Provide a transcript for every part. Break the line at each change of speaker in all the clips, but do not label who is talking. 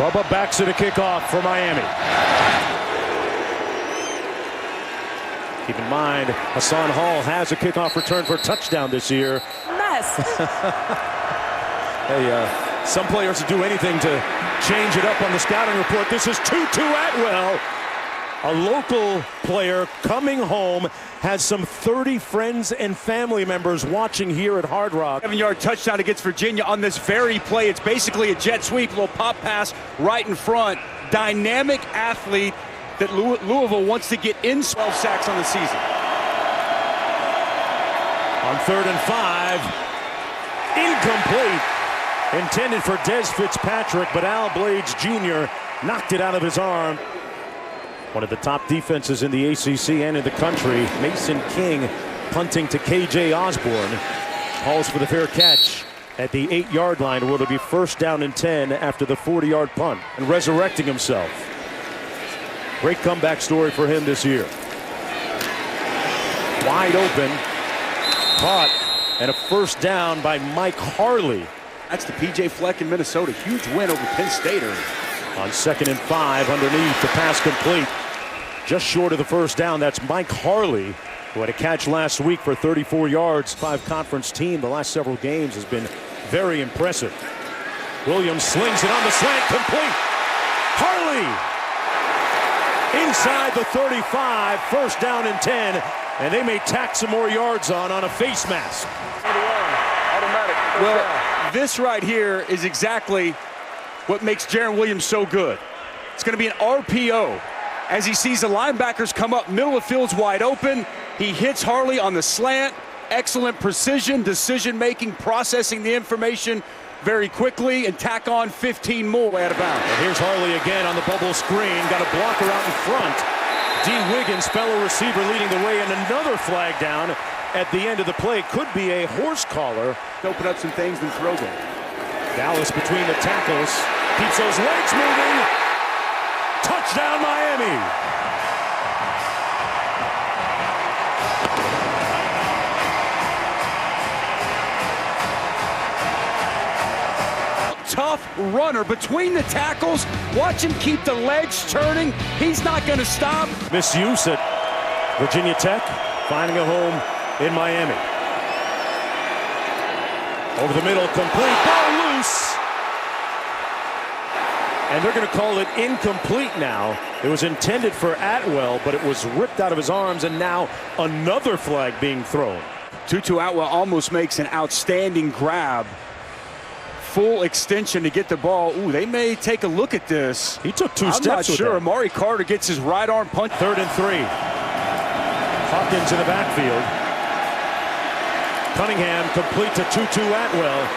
Bubba backs it to kick off for Miami. Keep in mind, Hassan Hall has a kickoff return for a touchdown this year.
Mess.
Hey, some players will do anything to change it up on the scouting report. This is Tutu Atwell, a local player coming home, has some 30 friends and family members watching here at Hard Rock.
7-yard touchdown against Virginia on this very play. It's basically a jet sweep, little pop pass right in front. Dynamic athlete that Louisville wants to get in. 12 sacks on the season.
On 3rd and 5, incomplete. Intended for Des Fitzpatrick, but Al Blades Jr. knocked it out of his arm. One of the top defenses in the ACC and in the country. Mason King punting to KJ Osborne. Calls for the fair catch at the 8-yard line, where it'll be 1st down and 10 after the 40-yard punt. And resurrecting himself. Great comeback story for him this year. Wide open. Caught. And a 1st down by Mike Harley.
That's the P.J. Fleck in Minnesota. Huge win over Penn State.
On 2nd and 5, underneath, the pass complete. Just short of the 1st down. That's Mike Harley, who had a catch last week for 34 yards. 5 conference team the last several games has been very impressive. Williams slings it on the slant, complete. Harley inside the 35, 1st down and 10, and they may tack some more yards on a face mask.
Well, this right here is exactly what makes Jarren Williams so good. It's going to be an RPO. As he sees the linebackers come up, middle of field's wide open. He hits Harley on the slant. Excellent precision, decision-making, processing the information very quickly, and tack on 15 more out of bounds.
And here's Harley again on the bubble screen. Got a blocker out in front. D. Wiggins, fellow receiver, leading the way, and another flag down at the end of the play. Could be a horse collar.
Open up some things and throw them.
Dallas between the tackles. Keeps those legs moving. Touchdown, Miami.
Tough runner between the tackles. Watch him keep the legs turning. He's not going to stop.
Misuse at Virginia Tech, finding a home in Miami. Over the middle, complete, ball loose. And they're going to call it incomplete now. It was intended for Atwell, but it was ripped out of his arms, and now another flag being thrown.
Tutu Atwell almost makes an outstanding grab. Full extension to get the ball. Ooh, they may take a look at this.
He took 2 steps.
I'm not sure. Amari Carter gets his right arm punch.
3rd and 3. Hawkins in the backfield. Cunningham complete to Tutu Atwell.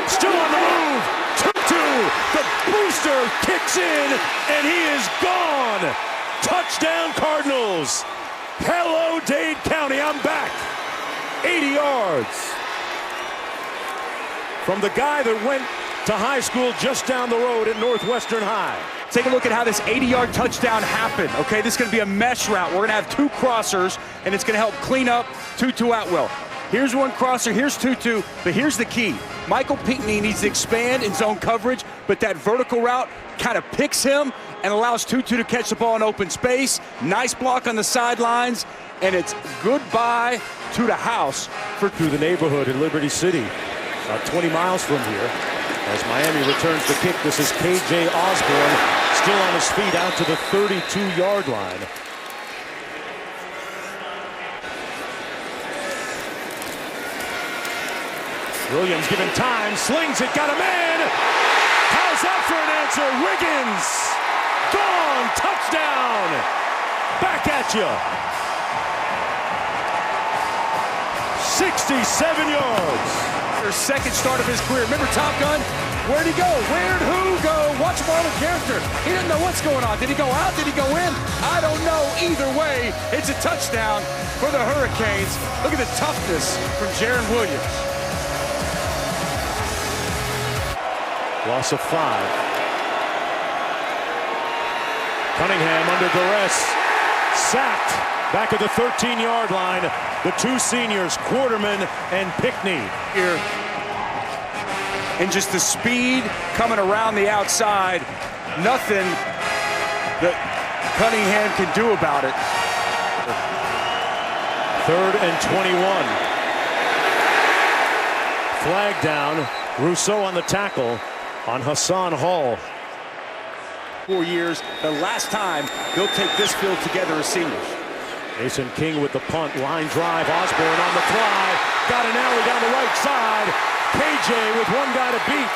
Still on the move. Tutu, the booster kicks in, and he is gone. Touchdown, Cardinals. Hello, Dade County. I'm back. 80 yards. From the guy that went to high school just down the road at Northwestern High.
Take a look at how this 80-yard touchdown happened. Okay, this is going to be a mesh route. We're going to have 2 crossers, and it's going to help clean up Tutu Atwell. Here's one crosser, here's Tutu, but here's the key. Michael Pinckney needs to expand in zone coverage, but that vertical route kind of picks him and allows Tutu to catch the ball in open space. Nice block on the sidelines, and it's goodbye to the house
through the neighborhood in Liberty City. About 20 miles from here. As Miami returns the kick, this is KJ Osborne, still on his feet out to the 32-yard line. Williams given time, slings it, got a man. How's that for an answer? Wiggins, gone, touchdown. Back at you. 67 yards.
Their second start of his career. Remember Top Gun? Where'd he go? Where'd who go? Watch Marlon character. He didn't know what's going on. Did he go out? Did he go in? I don't know. Either way, it's a touchdown for the Hurricanes. Look at the toughness from Jarren Williams.
Loss of 5. Cunningham under duress. Sacked. Back at the 13-yard line, the 2 seniors, Quarterman and Pinckney.
Here, and just the speed coming around the outside. Nothing that Cunningham can do about it.
3rd and 21. Flag down. Rousseau on the tackle on Hassan Hall.
4 years, the last time they'll take this field together as seniors.
Mason King with the punt, line drive, Osborne on the fly, got an alley down the right side, KJ with one guy to beat.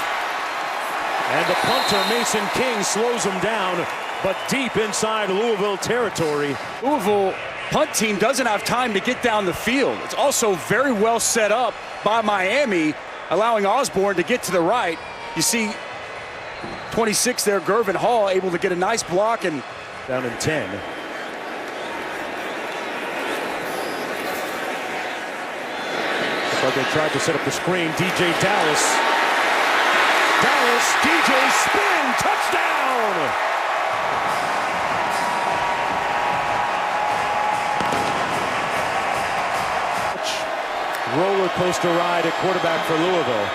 And the punter, Mason King, slows him down, but deep inside Louisville territory.
Louisville punt team doesn't have time to get down the field. It's also very well set up by Miami, allowing Osborne to get to the right. You see 26 there, Gervin Hall, able to get a nice block and
down in 10. But they tried to set up the screen. Deejay Dallas. DJ spin, touchdown! Roller coaster ride at quarterback for Louisville.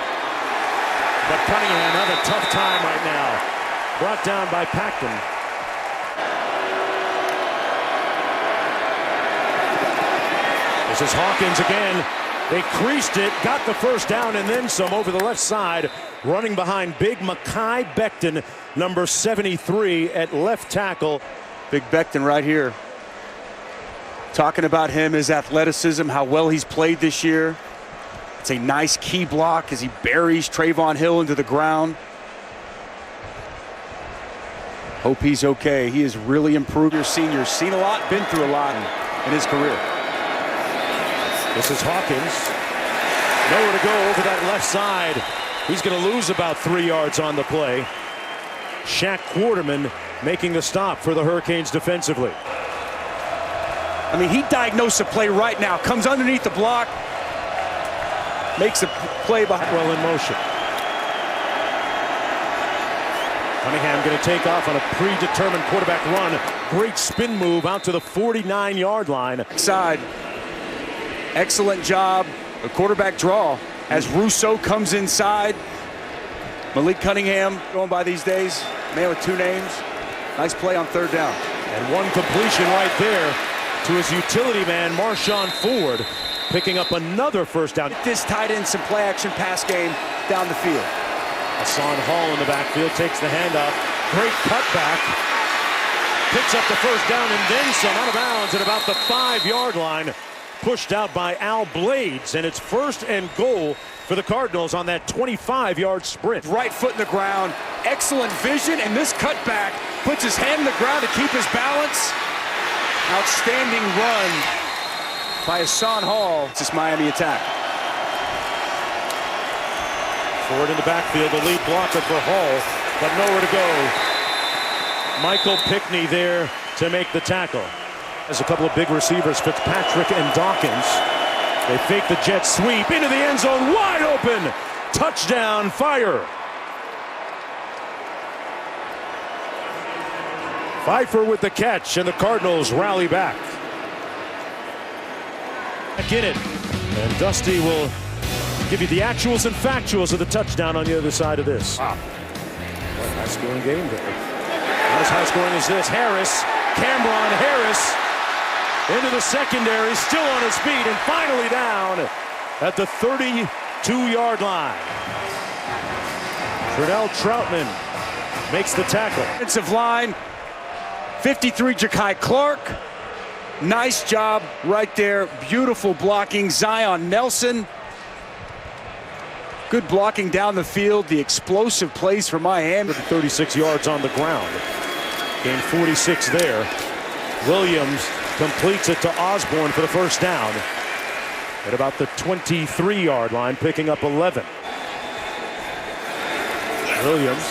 But Cunningham having a tough time right now. Brought down by Paxton. This is Hawkins again. They creased it, got the first down, and then some over the left side. Running behind big Mekhi Becton, number 73 at left tackle.
Big Becton right here. Talking about him, his athleticism, how well he's played this year. It's a nice key block as he buries Trayvon Hill into the ground. Hope he's okay. He has really improved. Your senior, seen a lot, been through a lot in his career.
This is Hawkins. Nowhere to go over that left side. He's going to lose about 3 yards on the play. Shaq Quarterman making the stop for the Hurricanes defensively.
I mean, he diagnosed the play right now. Comes underneath the block. Makes a play behind.
Well in motion. Cunningham going to take off on a predetermined quarterback run. Great spin move out to the 49-yard line.
Side. Excellent job. A quarterback draw as Rousseau comes inside. Malik Cunningham going by these days. Man with 2 names. Nice play on 3rd down.
And one completion right there to his utility man, Marshawn Ford, picking up another first down.
This tied in some play action pass game down the field.
Hassan Hall in the backfield takes the handoff. Great cutback. Picks up the first down and then some, out of bounds at about the 5-yard line. Pushed out by Al Blades, and it's 1st and goal for the Cardinals on that 25-yard sprint.
Right foot in the ground, excellent vision, and this cutback puts his hand in the ground to keep his balance. Outstanding run by Hassan Hall. It's this Miami attack.
Ford in the backfield, the lead blocker for Hall, but nowhere to go. Michael Pickney there to make the tackle. There's a couple of big receivers, Fitzpatrick and Dawkins. They fake the jet sweep into the end zone, wide open. Touchdown, Fire. Pfeiffer with the catch, and the Cardinals rally back. Back in it, and Dusty will give you the actuals and factuals of the touchdown on the other side of this. Wow. What a high-scoring game there. Not as high-scoring as this. Cameron Harris. Into the secondary, still on his feet, and finally down at the 32-yard line. Trudell Troutman makes the tackle.
Offensive line, 53 Ja'Kai Clark. Nice job right there. Beautiful blocking. Zion Nelson. Good blocking down the field. The explosive plays for Miami.
36 yards on the ground. Gained 46 there. Williams completes it to Osborne for the first down at about the 23-yard line, picking up 11. Williams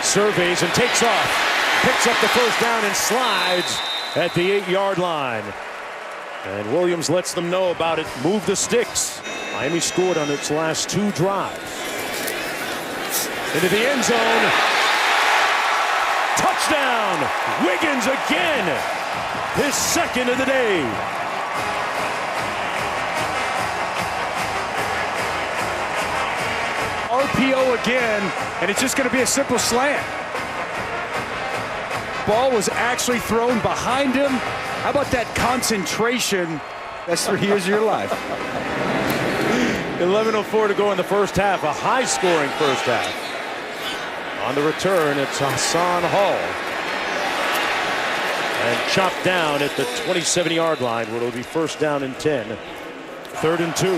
surveys and takes off, picks up the first down and slides at the 8-yard line. And Williams lets them know about it. Move the sticks. Miami scored on its last 2 drives. Into the end zone. Touchdown! Wiggins again! His 2nd of the day.
RPO again, and it's just going to be a simple slant. Ball was actually thrown behind him. How about that concentration? That's 3 years of your life.
11:04 to go in the first half. A high-scoring first half. On the return, it's Hassan Hall. And chopped down at the 27-yard line, where it'll be first down and 10. 3rd and 2.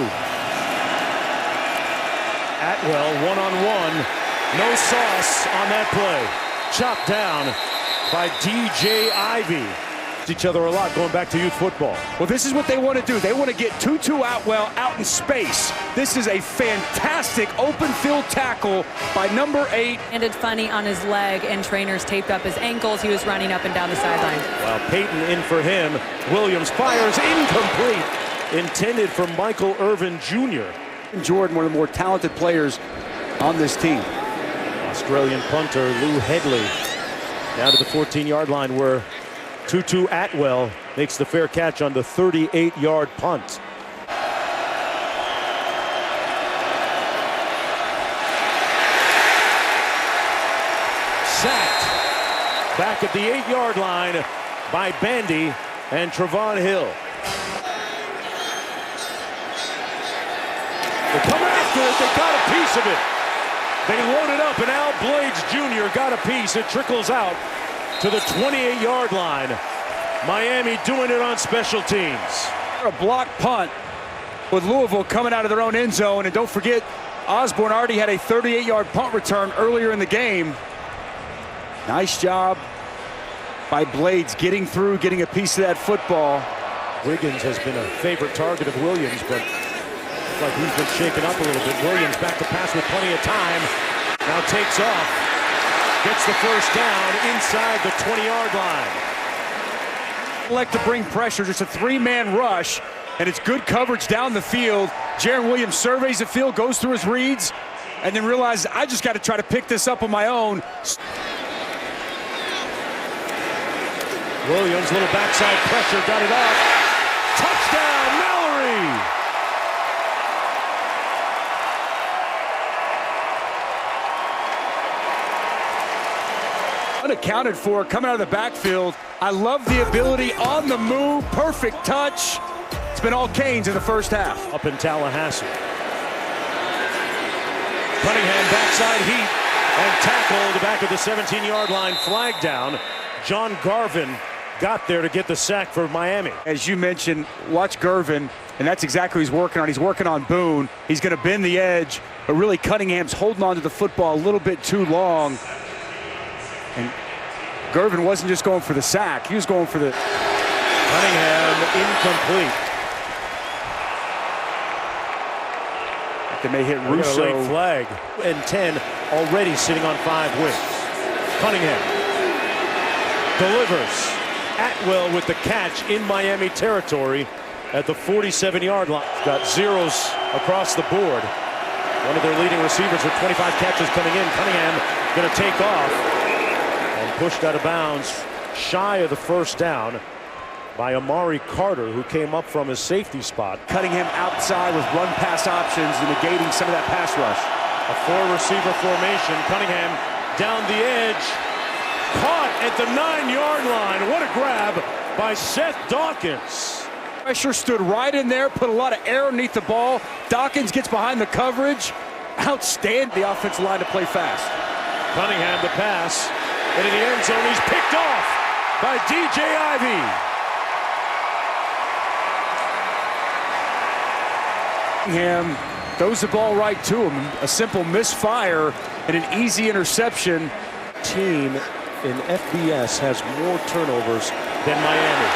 Atwell one-on-one. No sauce on that play. Chopped down by Deejay Ivey. Each other a lot going back to youth football.
Well, this is what they want to do. They want to get Tutu Atwell out in space. This is a fantastic open field tackle by number 8.
Landed funny on his leg, and trainers taped up his ankles. He was running up and down the sideline.
Well, Peyton in for him. Williams fires incomplete. Intended for Michael Irvin Jr.
Jordan, one of the more talented players on this team.
Australian punter Lou Headley down to the 14-yard line, where Tutu Atwell makes the fair catch on the 38-yard punt. Sacked back at the 8-yard line by Bandy and Trevon Hill. They come after it. They got a piece of it. They loaded up, and Al Blades Jr. got a piece. It trickles out to the 28-yard line. Miami doing it on special teams.
A block punt with Louisville coming out of their own end zone. And don't forget, Osborne already had a 38-yard punt return earlier in the game. Nice job by Blades getting through, getting a piece of that football.
Wiggins has been a favorite target of Williams, but looks like he's been shaken up a little bit. Williams back to pass with plenty of time. Now takes off. Gets the first down inside the 20-yard line.
Like to bring pressure, just a 3-man rush, and it's good coverage down the field. Jarren Williams surveys the field, goes through his reads, and then realizes, I just got to try to pick this up on my own.
Williams, little backside pressure, got it off. Touchdown, Mallory!
Unaccounted for, coming out of the backfield. I love the ability on the move, perfect touch. It's been all Canes in the first half.
Up in Tallahassee. Cunningham backside heat and tackled back at the 17-yard line, flag down. John Garvin got there to get the sack for Miami.
As you mentioned, watch Garvin, and that's exactly what he's working on. He's working on Boone. He's going to bend the edge, but really Cunningham's holding on to the football a little bit too long. And Garvin wasn't just going for the sack, he was going for the...
Cunningham incomplete.
They may hit Russo.
Late flag. And 10 already sitting on 5 wins. Cunningham delivers. Atwell with the catch in Miami territory at the 47-yard line. Got zeros across the board. One of their leading receivers with 25 catches coming in. Cunningham going to take off and pushed out of bounds shy of the first down by Amari Carter, who came up from his safety spot.
Cunningham outside with run-pass options and negating some of that pass rush.
A 4-receiver formation. Cunningham down the edge. Caught at the 9-yard line. What a grab by Seth Dawkins.
Pressure stood right in there, put a lot of air underneath the ball. Dawkins gets behind the coverage. Outstanding the offensive line to play fast.
Cunningham the pass. Into the end zone. He's picked off by Deejay Ivey.
Cunningham throws the ball right to him. A simple misfire and an easy interception.
Team in FBS has more turnovers than Miami.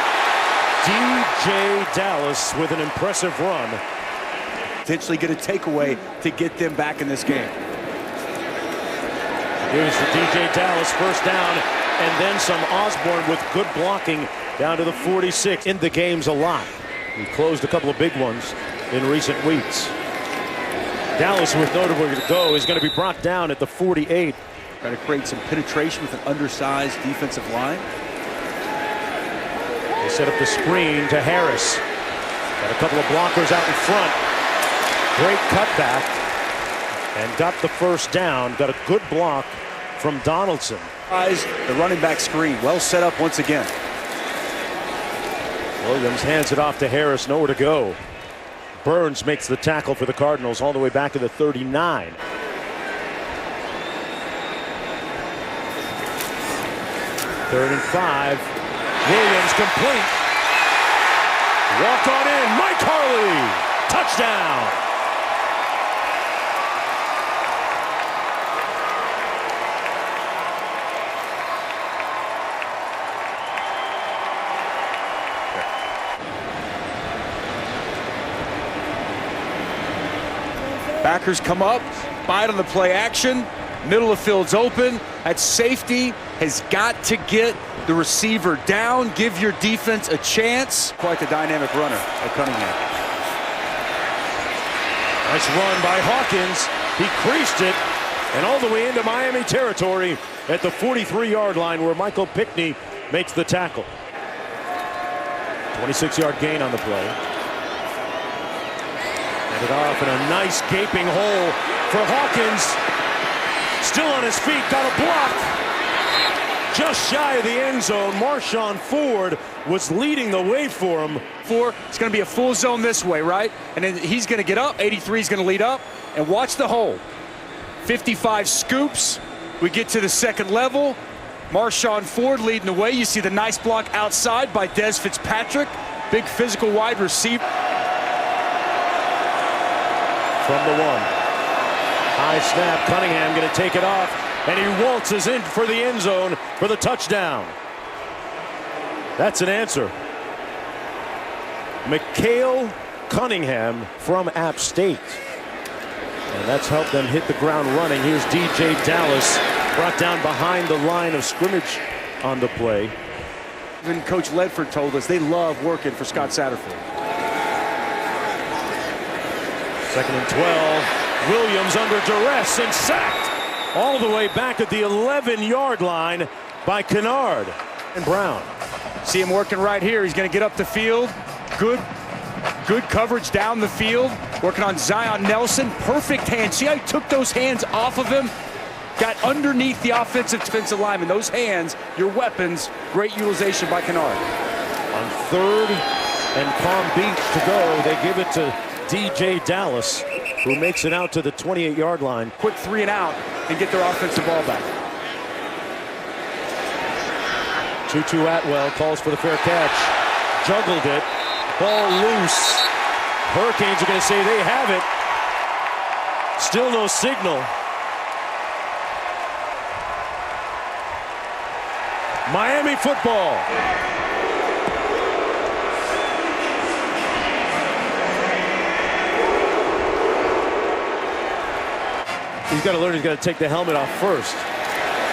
Deejay Dallas with an impressive run.
Potentially get a takeaway to get them back in this game.
Here's for Deejay Dallas, first down, and then some. Osborne with good blocking down to the 46. In the games a lot. He closed a couple of big ones in recent weeks. Dallas, with nowhere to go, is going to be brought down at the 48.
Trying to create some penetration with an undersized defensive line.
They set up the screen to Harris. Got a couple of blockers out in front. Great cutback. And got the first down. Got a good block from Donaldson.
The running back screen. Well set up once again.
Williams hands it off to Harris. Nowhere to go. Burns makes the tackle for the Cardinals all the way back to the 39. Third and 5. Williams complete. Walk on in. Mike Harley. Touchdown.
Backers come up, bite on the play action. Middle of field's open. That safety has got to get the receiver down, give your defense a chance. Quite the dynamic runner at Cunningham.
Nice run by Hawkins. He creased it and all the way into Miami territory at the 43-yard line where Michael Pickney makes the tackle. 26-yard gain on the play. It off in a nice gaping hole for Hawkins. Still on his feet, got a block. Just shy of the end zone. Marshawn Ford was leading the way for him.
It's going to be a full zone this way, right? And then he's going to get up. 83 is going to lead up. And watch the hole. 55 scoops. We get to the second level. Marshawn Ford leading the way. You see the nice block outside by Des Fitzpatrick. Big physical wide receiver.
From the 1. High snap. Cunningham going to take it off. And he waltzes in for the end zone for the touchdown. That's an answer. Mikhail Cunningham from App State. And that's helped them hit the ground running. Here's Deejay Dallas brought down behind the line of scrimmage on the play.
Even Coach Ledford told us they love working for Scott Satterfield.
2nd and 12. Williams under duress and sacked all the way back at the 11-yard line by Kennard and Brown.
See him working right here. He's going to get up the field. Good coverage down the field. Working on Zion Nelson. Perfect hands. See how he took those hands off of him? Got underneath the offensive defensive lineman. Those hands, your weapons. Great utilization by Kennard.
On 3rd and Palm Beach to go, they give it to Deejay Dallas, who makes it out to the 28-yard line.
Quick 3 and out and get their offensive ball back.
Tutu Atwell calls for the fair catch. Juggled it. Ball loose. Hurricanes are going to say they have it. Still no signal. Miami football. He's got to learn he's got to take the helmet off first.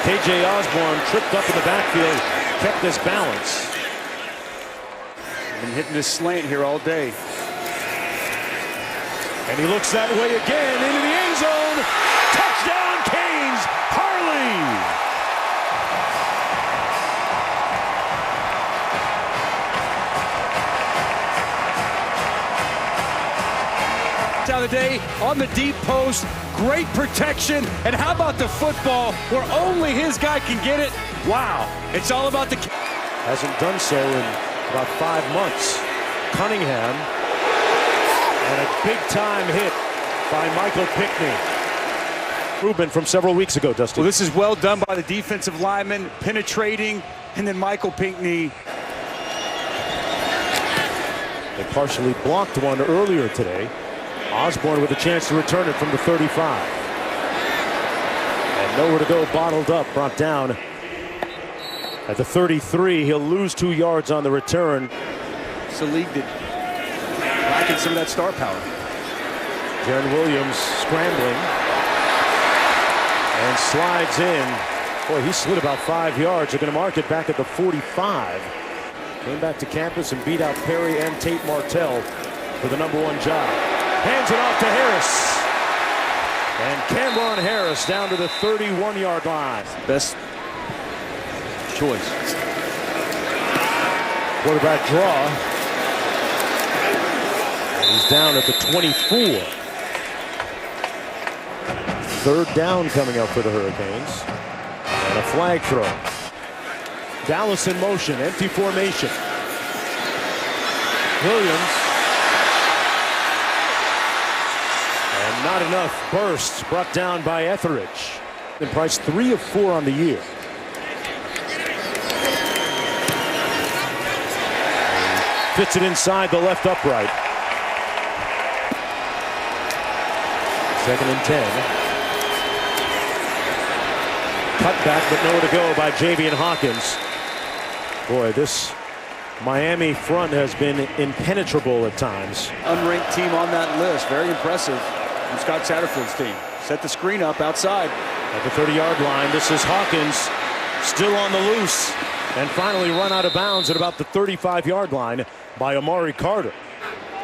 KJ Osborne tripped up in the backfield, kept his balance.
Been hitting this slant here all day.
And he looks that way again into the end zone. Touchdown Canes, Harley.
Down the day on the deep post. Great protection. And how about the football where only his guy can get it? Wow. It's all about the...
Hasn't done so in about 5 months. Cunningham. And a big-time hit by Michael Pickney. Improvement from several weeks ago, Dusty.
Well, this is well done by the defensive lineman, penetrating, and then Michael Pickney.
They partially blocked one earlier today. Osborne with a chance to return it from the 35. And nowhere to go, bottled up, brought down at the 33. He'll lose 2 yards on the return.
Salig did lacking some of that star power.
Jarren Williams scrambling and slides in. Boy, he slid about 5 yards. They're going to mark it back at the 45. Came back to campus and beat out Perry and Tate Martell for the #1 job. Hands it off to Harris. And Cameron Harris down to the 31-yard line.
Best choice.
Quarterback draw. And he's down at the 24. Third down coming up for the Hurricanes. And a flag throw. Dallas in motion, empty formation. Williams. And not enough bursts, brought down by Etheridge. And Price 3 of 4 on the year. Fits it inside the left upright. 2nd and 10. Cut back, but nowhere to go by Javian Hawkins. Boy, this Miami front has been impenetrable at times.
Unranked team on that list. Very impressive from Scott Satterfield's team. Set the screen up outside.
At the 30-yard line, this is Hawkins still on the loose. And finally run out of bounds at about the 35-yard line by Amari Carter.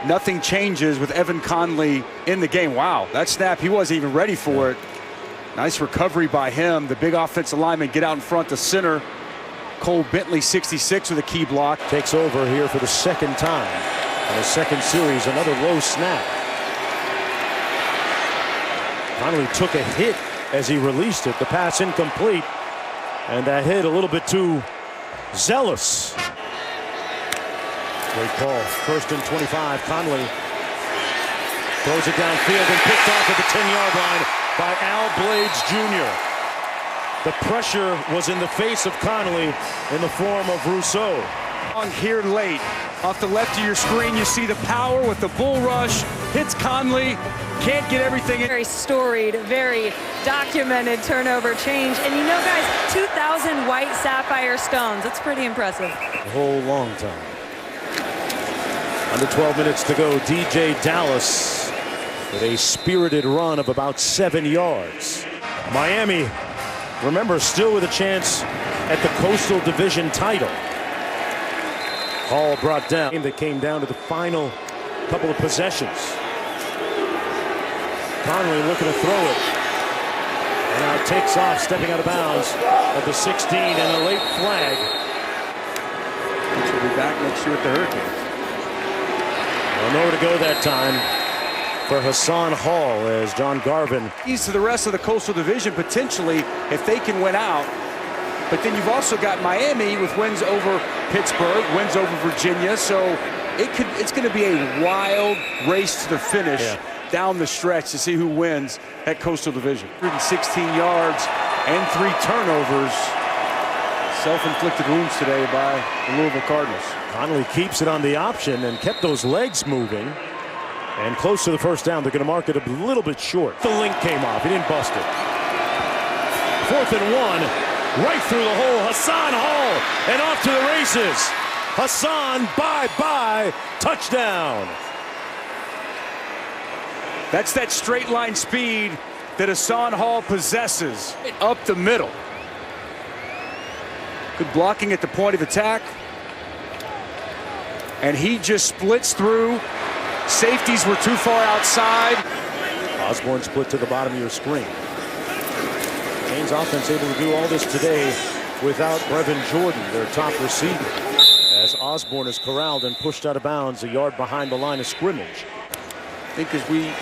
Nothing changes with Evan Conley in the game. Wow, that snap, he wasn't even ready for it. Nice recovery by him. The big offensive lineman get out in front to center. Cole Bentley, 66, with a key block.
Takes over here for the 2nd time. In the 2nd series, another low snap. Conley took a hit as he released it. The pass incomplete. And that hit a little bit too zealous. Great call. 1st and 25. Conley throws it downfield and picked off at the 10-yard line by Al Blades Jr. The pressure was in the face of Conley in the form of Rousseau.
On here late. Off the left of your screen, you see the power with the bull rush. Hits Conley. Can't get everything in.
Very storied, very documented turnover change. And you know, guys, 2,000 white sapphire stones. That's pretty impressive.
A whole long time. Under 12 minutes to go. Deejay Dallas with a spirited run of about 7 yards. Miami, remember, still with a chance at the Coastal Division title. Hall brought down. That came down to the final couple of possessions. Conley looking to throw it. And now it takes off, stepping out of bounds at the 16, and a late flag.
Which will be back next year at the Hurricanes.
Well, nowhere to go that time for Hassan Hall as John Garvin.
Keys to the rest of the Coastal Division potentially if they can win out. But then you've also got Miami with wins over Pittsburgh, wins over Virginia. So it's going to be a wild race to the finish down the stretch to see who wins that Coastal Division. 116 yards and 3 turnovers. Self-inflicted wounds today by the Louisville Cardinals.
Conley keeps it on the option and kept those legs moving. And close to the 1st down, they're going to mark it a little bit short. The link came off. He didn't bust it. 4th and 1. Right through the hole, Hassan Hall, and off to the races. Hassan, bye-bye, touchdown.
That's that straight line speed that Hassan Hall possesses. Up the middle. Good blocking at the point of attack. And he just splits through. Safeties were too far outside.
Osborne split to the bottom of your screen. Canes offense able to do all this today without Brevin Jordan, their top receiver, as Osborne is corralled and pushed out of bounds a yard behind the line of scrimmage.
I think as we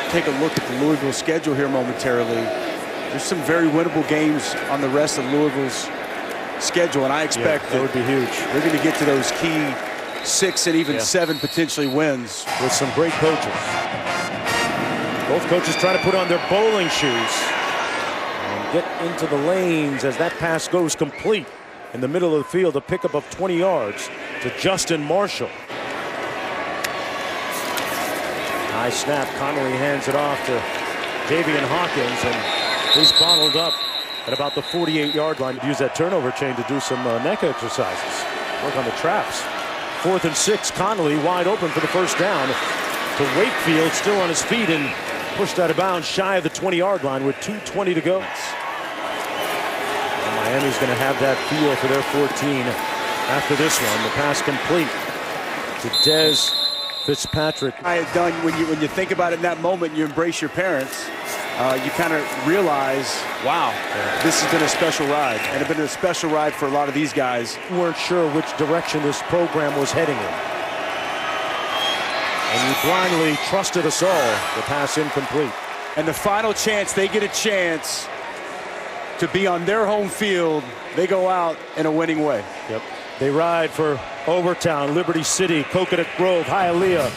take a look at the Louisville schedule here momentarily, there's some very winnable games on the rest of Louisville's schedule, and I expect
that would be huge.
They're going to get to those key 6 and even 7 potentially wins
with some great coaches. Both coaches trying to put on their bowling shoes and get into the lanes as that pass goes complete in the middle of the field. A pickup of 20 yards to Justin Marshall. High snap. Connolly hands it off to Javian Hawkins, and he's bottled up at about the 48-yard line. Use that turnover chain to do some neck exercises. Work on the traps. 4th and 6. Connolly wide open for the 1st down to Wakefield, still on his feet and pushed out of bounds shy of the 20-yard line with 2:20 to go. And Miami's going to have that feel for their 14 after this one. The pass complete to Dez Fitzpatrick.
I had done when you think about it in that moment, you embrace your parents. You kind of realize, wow, this has been a special ride, and it's been a special ride for a lot of these guys.
We weren't sure which direction this program was heading in. And you blindly trusted us all. The pass incomplete.
And the final chance, they get a chance to be on their home field. They go out in a winning way.
Yep. They ride for Overtown, Liberty City, Coconut Grove, Hialeah.